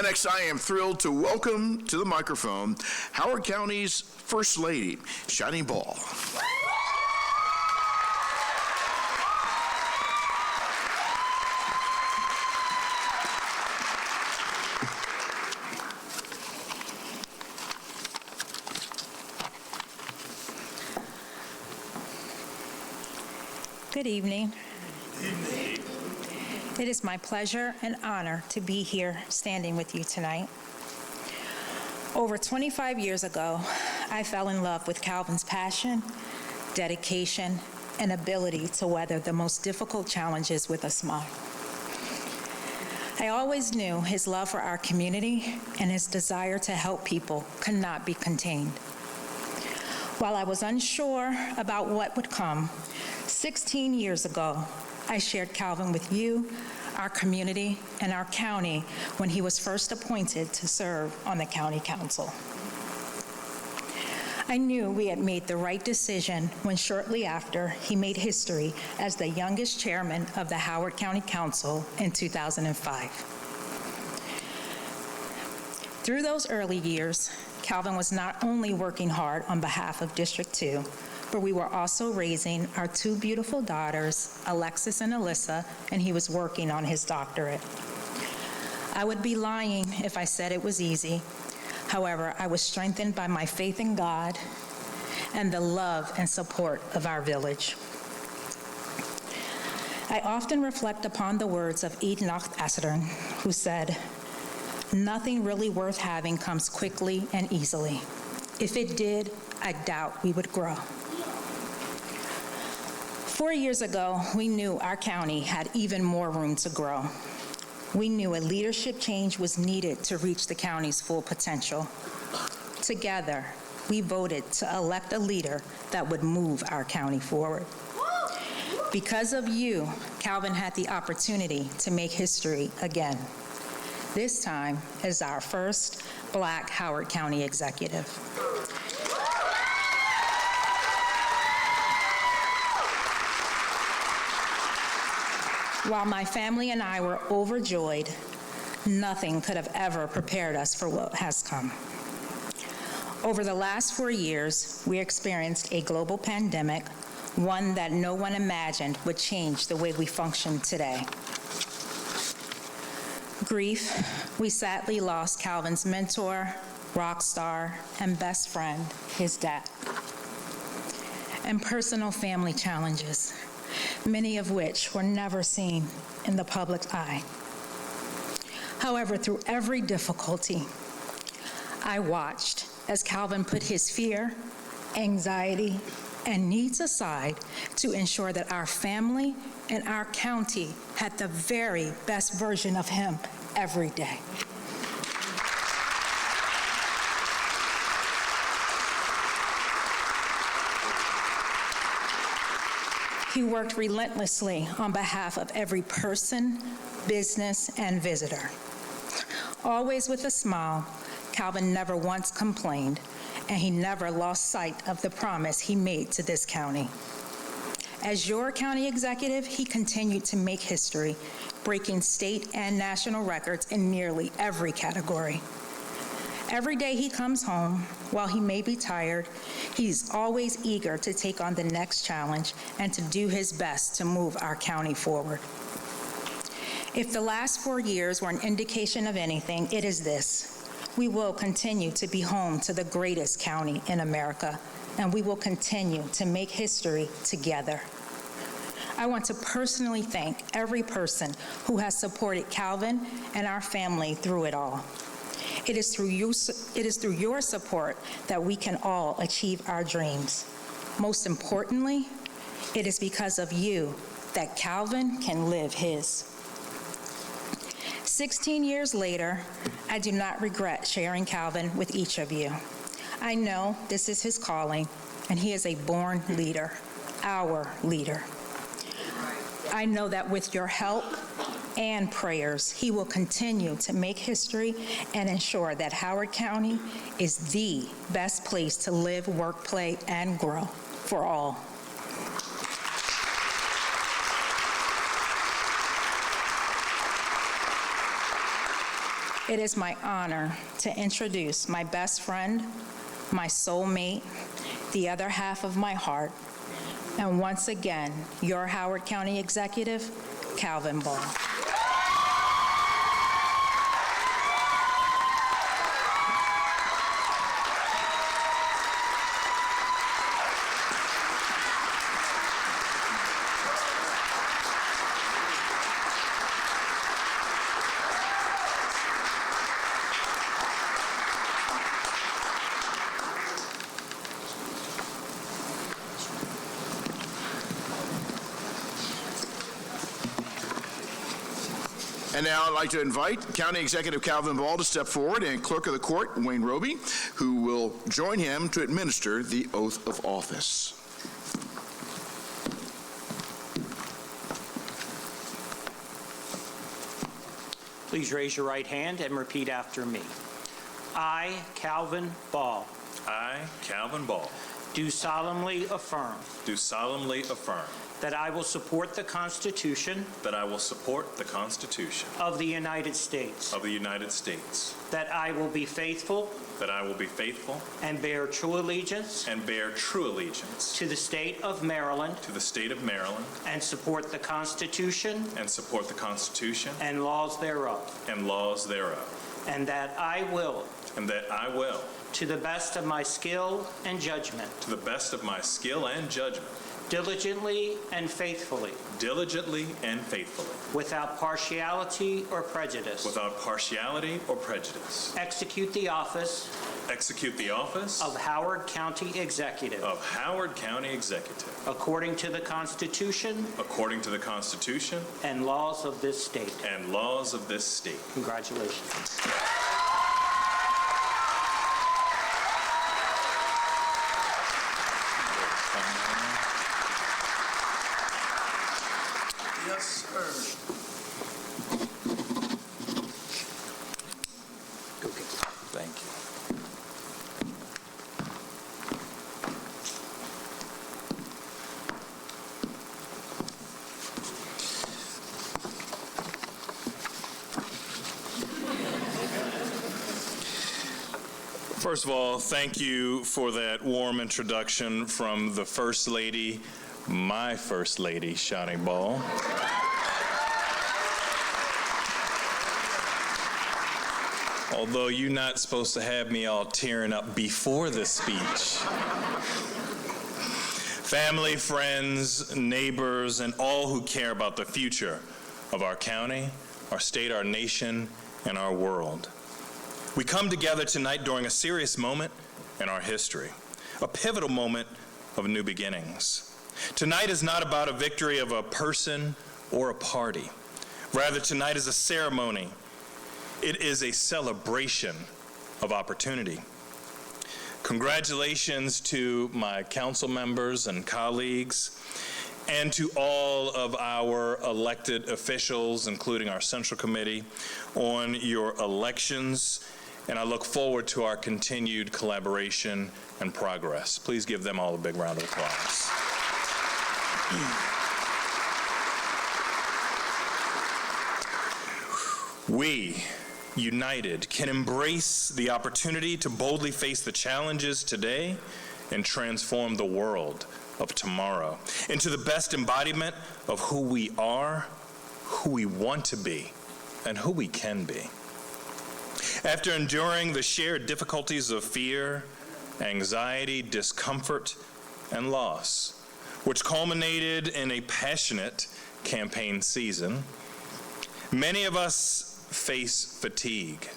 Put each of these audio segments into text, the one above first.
And next, I am thrilled to welcome to the microphone Howard County's First Lady, Shani Ball. Good evening. It is my pleasure and honor to be here standing with you tonight. Over 25 years ago, I fell in love with Calvin's passion, dedication, and ability to weather the most difficult challenges with a smile. I always knew his love for our community and his desire to help people could not be contained. While I was unsure about what would come, 16 years ago, I shared Calvin with you, our community, and our county when he was first appointed to serve on the county council. I knew we had made the right decision when shortly after he made history as the youngest chairman of the Howard County Council in 2005. Through those early years, Calvin was not only working hard on behalf of District 2, but we were also raising our two beautiful daughters, Alexis and Alyssa, and he was working on his doctorate. I would be lying if I said it was easy. However, I was strengthened by my faith in God and the love and support of our village. I often reflect upon the words of Enoch Asatern, who said, "Nothing really worth having comes quickly and easily. If it did, I doubt we would grow." 4 years ago, we knew our county had even more room to grow. We knew a leadership change was needed to reach the county's full potential. Together, we voted to elect a leader that would move our county forward. Because of you, Calvin had the opportunity to make history again. This time as our first Black Howard County executive. While my family and I were overjoyed, nothing could have ever prepared us for what has come. Over the last 4 years, we experienced a global pandemic, one that no one imagined would change the way we function today. Grief, we sadly lost Calvin's mentor, rock star, and best friend, his dad. And personal family challenges, many of which were never seen in the public eye. However, through every difficulty, I watched as Calvin put his fear, anxiety, and needs aside to ensure that our family and our county had the very best version of him every day. He worked relentlessly on behalf of every person, business, and visitor. Always with a smile, Calvin never once complained, and he never lost sight of the promise he made to this county. As your county executive, he continued to make history, breaking state and national records in nearly every category. Every day he comes home, while he may be tired, he's always eager to take on the next challenge and to do his best to move our county forward. If the last 4 years were an indication of anything, it is this: we will continue to be home to the greatest county in America, and we will continue to make history together. I want to personally thank every person who has supported Calvin and our family through it all. It is through your support that we can all achieve our dreams. Most importantly, it is because of you that Calvin can live his. 16 years later, I do not regret sharing Calvin with each of you. I know this is his calling, and he is a born leader, our leader. I know that with your help and prayers, he will continue to make history and ensure that Howard County is the best place to live, work, play, and grow for all. It is my honor to introduce my best friend, my soulmate, the other half of my heart, and once again, your Howard County Executive, Calvin Ball. And now I'd like to invite County Executive Calvin Ball to step forward and Clerk of the Court, Wayne Roby, who will join him to administer the oath of office. Please raise your right hand and repeat after me. I, Calvin Ball, I, Calvin Ball, do solemnly affirm do solemnly affirm that I will support the Constitution that I will support the Constitution of the United States, of the United States, that I will be faithful that I will be faithful and bear true allegiance and bear true allegiance to the state of Maryland to the state of Maryland and support the Constitution and support the Constitution and laws thereof, and laws thereof, and that I will, and that I will, to the best of my skill and judgment, to the best of my skill and judgment, diligently and faithfully, diligently and faithfully, without partiality or prejudice, without partiality or prejudice, execute the office execute the office of Howard County Executive of Howard County Executive according to the Constitution according to the Constitution and laws of this state. and laws of this state. Congratulations. Yes, sir. Thank you. First of all, thank you for that warm introduction from the First Lady, my First Lady, Shani Ball. Although you're not supposed to have me all tearing up before the speech. Family, friends, neighbors, and all who care about the future of our county, our state, our nation, and our world. We come together tonight during a serious moment in our history, a pivotal moment of new beginnings. Tonight is not about a victory of a person or a party. Rather, tonight is a ceremony. It is a celebration of opportunity. Congratulations to my council members and colleagues, and to all of our elected officials, including our Central Committee, on your elections, and I look forward to our continued collaboration and progress. Please give them all a big round of applause. We, united, can embrace the opportunity to boldly face the challenges today and transform the world of tomorrow into the best embodiment of who we are, who we want to be, and who we can be. After enduring the shared difficulties of fear, anxiety, discomfort, and loss, which culminated in a passionate campaign season, many of us face fatigue.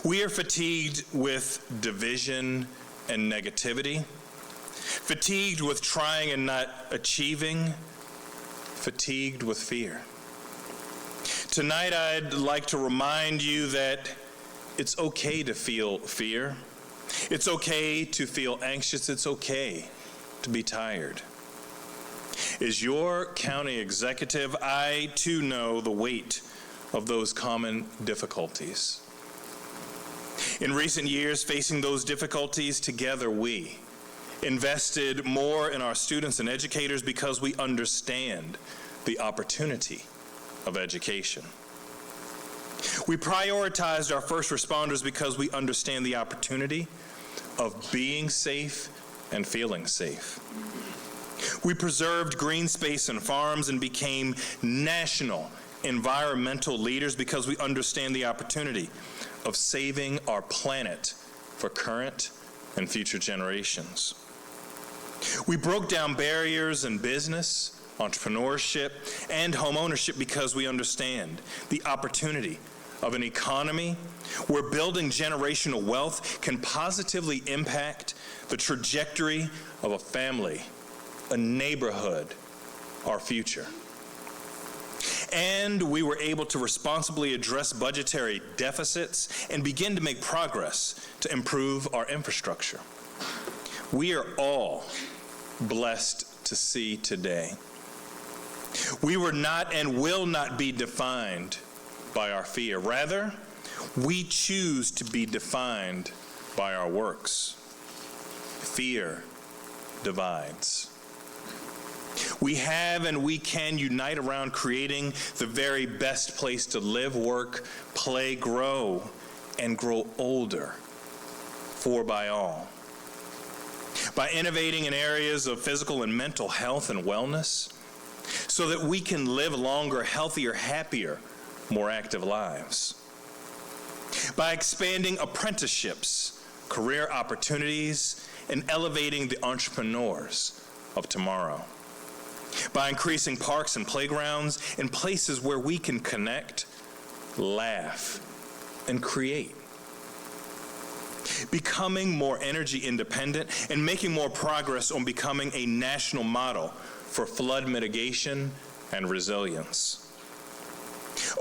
We are fatigued with division and negativity, fatigued with trying and not achieving, fatigued with fear. Tonight, I'd like to remind you that it's okay to feel fear. It's okay to feel anxious. It's okay to be tired. As your county executive, I too know the weight of those common difficulties. In recent years, facing those difficulties together, we invested more in our students and educators because we understand the opportunity of education. We prioritized our first responders because we understand the opportunity of being safe and feeling safe. We preserved green space and farms and became national environmental leaders because we understand the opportunity of saving our planet for current and future generations. We broke down barriers in business, entrepreneurship, and homeownership because we understand the opportunity of an economy where building generational wealth can positively impact the trajectory of a family, a neighborhood, our future. And we were able to responsibly address budgetary deficits and begin to make progress to improve our infrastructure. We are all blessed to see today. We were not and will not be defined by our fear. Rather, we choose to be defined by our works. Fear divides. We have and we can unite around creating the very best place to live, work, play, grow, and grow older for by all. By innovating in areas of physical and mental health and wellness so that we can live longer, healthier, happier, more active lives. By expanding apprenticeships, career opportunities, and elevating the entrepreneurs of tomorrow. By increasing parks and playgrounds and places where we can connect, laugh, and create. Becoming more energy independent and making more progress on becoming a national model for flood mitigation and resilience.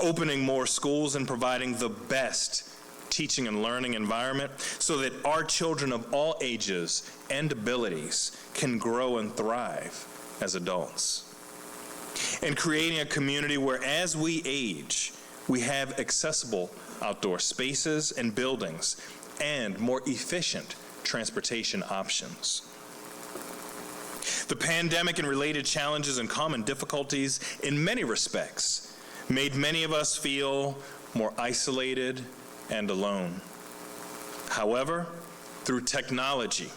Opening more schools and providing the best teaching and learning environment so that our children of all ages and abilities can grow and thrive as adults. And creating a community where as we age, we have accessible outdoor spaces and buildings and more efficient transportation options. The pandemic and related challenges and common difficulties in many respects made many of us feel more isolated and alone. However, through technology,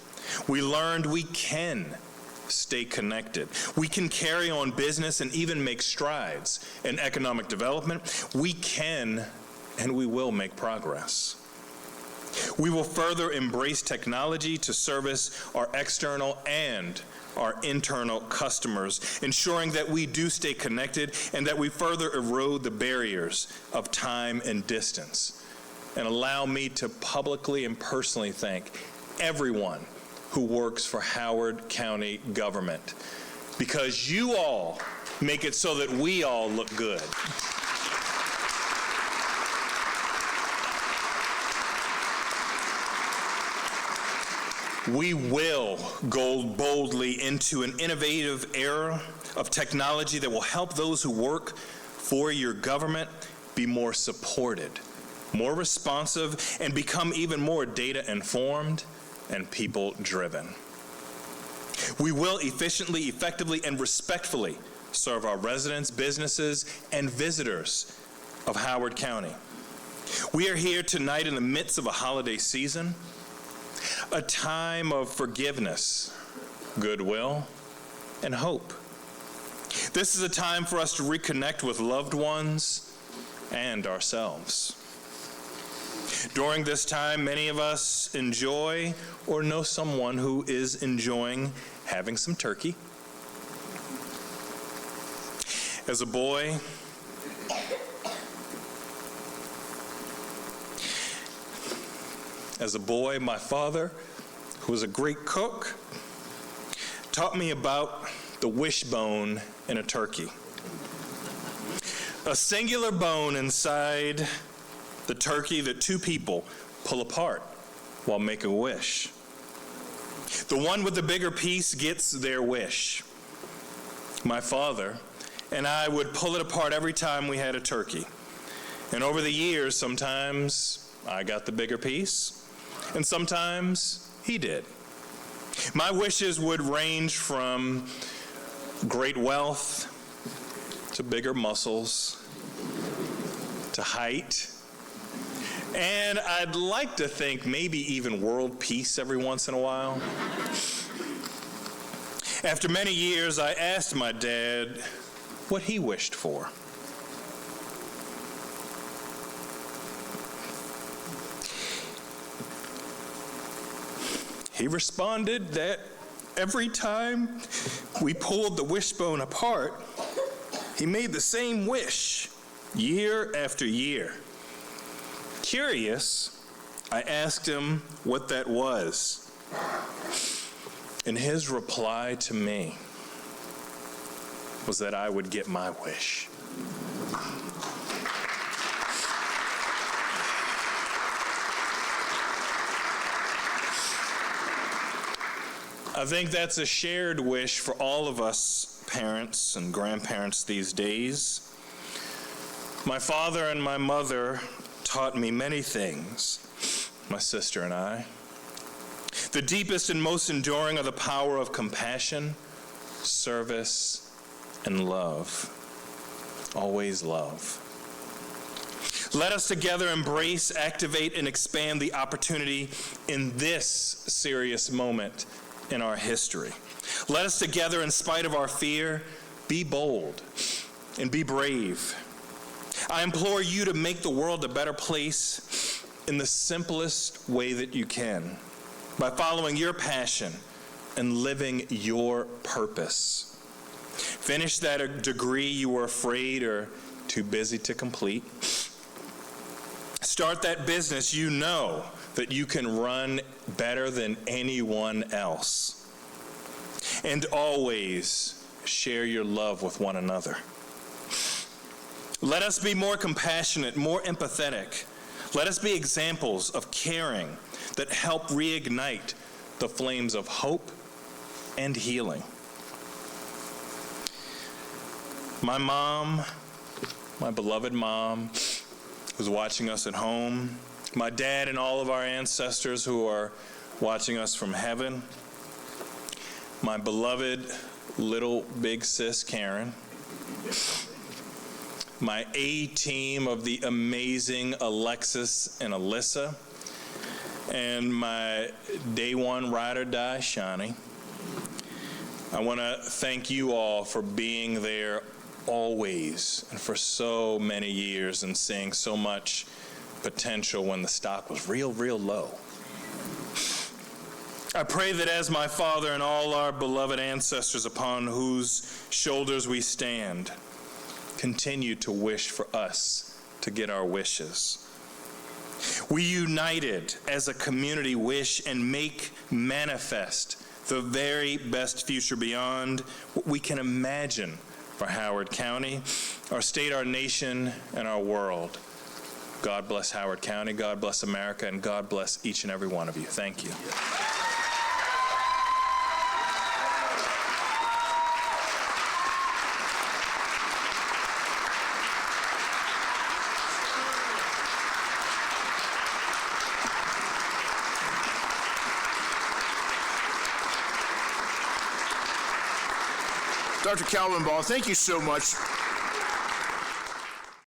we learned we can stay connected. We can carry on business and even make strides in economic development. We can and we will make progress. We will further embrace technology to service our external and our internal customers, ensuring that we do stay connected and that we further erode the barriers of time and distance. And allow me to publicly and personally thank everyone who works for Howard County government, because you all make it so that we all look good. We will go boldly into an innovative era of technology that will help those who work for your government be more supported, more responsive, and become even more data-informed and people-driven. We will efficiently, effectively, and respectfully serve our residents, businesses, and visitors of Howard County. We are here tonight in the midst of a holiday season, a time of forgiveness, goodwill, and hope. This is a time for us to reconnect with loved ones and ourselves. During this time, many of us enjoy or know someone who is enjoying having some turkey. As a boy, my father, who was a great cook, taught me about the wishbone in a turkey. A singular bone inside the turkey that two people pull apart while making a wish. The one with the bigger piece gets their wish. My father and I would pull it apart every time we had a turkey. And over the years, sometimes I got the bigger piece, and sometimes he did. My wishes would range from great wealth to bigger muscles to height And I'd like to think maybe even world peace every once in a while. After many years, I asked my dad what he wished for. He responded that every time we pulled the wishbone apart, he made the same wish year after year. Curious, I asked him what that was. And his reply to me was that I would get my wish. I think that's a shared wish for all of us parents and grandparents these days. My father and my mother taught me many things, my sister and I. The deepest and most enduring are the power of compassion, service, and love. Always love. Let us together embrace, activate, and expand the opportunity in this serious moment in our history. Let us together, in spite of our fear, be bold and be brave. I implore you to make the world a better place in the simplest way that you can, by following your passion and living your purpose. Finish that degree you were afraid or too busy to complete. Start that business you know that you can run better than anyone else. And always share your love with one another. Let us be more compassionate, more empathetic. Let us be examples of caring that help reignite the flames of hope and healing. My mom, my beloved mom, who's watching us at home, my dad and all of our ancestors who are watching us from heaven, my beloved little big sis Karen, my A-team of the amazing Alexis and Alyssa, and my day one ride or die, Shani. I want to thank you all for being there always and for so many years and seeing so much potential when the stock was real low. I pray that as my father and all our beloved ancestors upon whose shoulders we stand continue to wish for us to get our wishes. We united as a community wish and make manifest the very best future beyond what we can imagine for Howard County, our state, our nation, and our world. God bless Howard County, God bless America, and God bless each and every one of you. Thank you. Dr. Calvin Ball, thank you so much